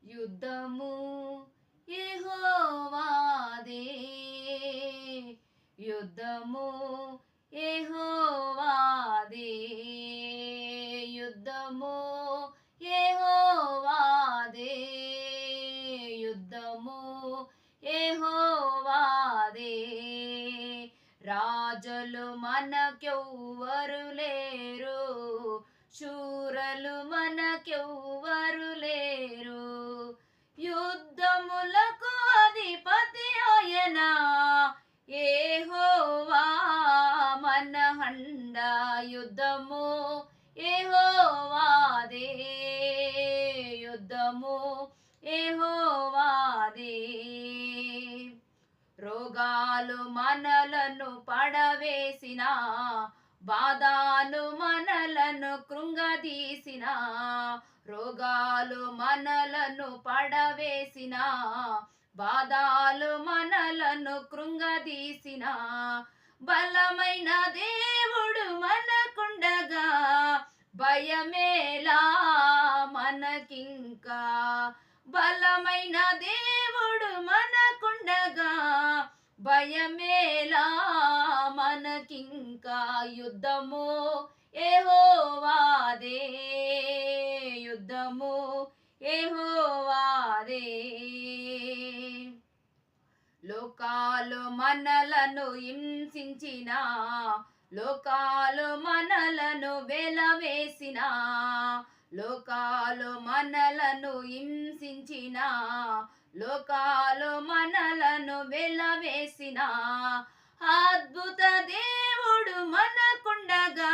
యుద్ధము యెహోవాదే, యుద్ధము యెహోవాదే, యుద్ధము యెహోవాదే, యుద్ధము యెహోవాదే. రాజులు మనకెవ్వరు లేరు, శూరలు మనకెవ్వరు లేరు. యుద్ధములకు అధిపతి ఆయన యెహోవా మన హండ. యుద్ధము యెహోవాదే, యుద్ధము యెహోవాదే. రోగాలు మనలను పడవేసిన, బాధలు మనలను కృంగదీసిన, రోగాలు మనలను పడవేసిన, బాధలు మనలను కృంగదీసిన, బలమైన దేవుడు మనకుండగా భయమేలా మనకింకా. బలమైన దేవుడు మనకుండగా భయమేలా మనకింకా. యుద్ధము యెహోవాదే, యుద్ధము యెహోవాదే. లోకాలు మనలను హింసించిన, లోకాలు మనలను వెలవేసిన, లోకాలు మనలను హింసించిన, లోకాలు మనలను వెలవేసిన, అద్భుత దేవుడు మనకుండగా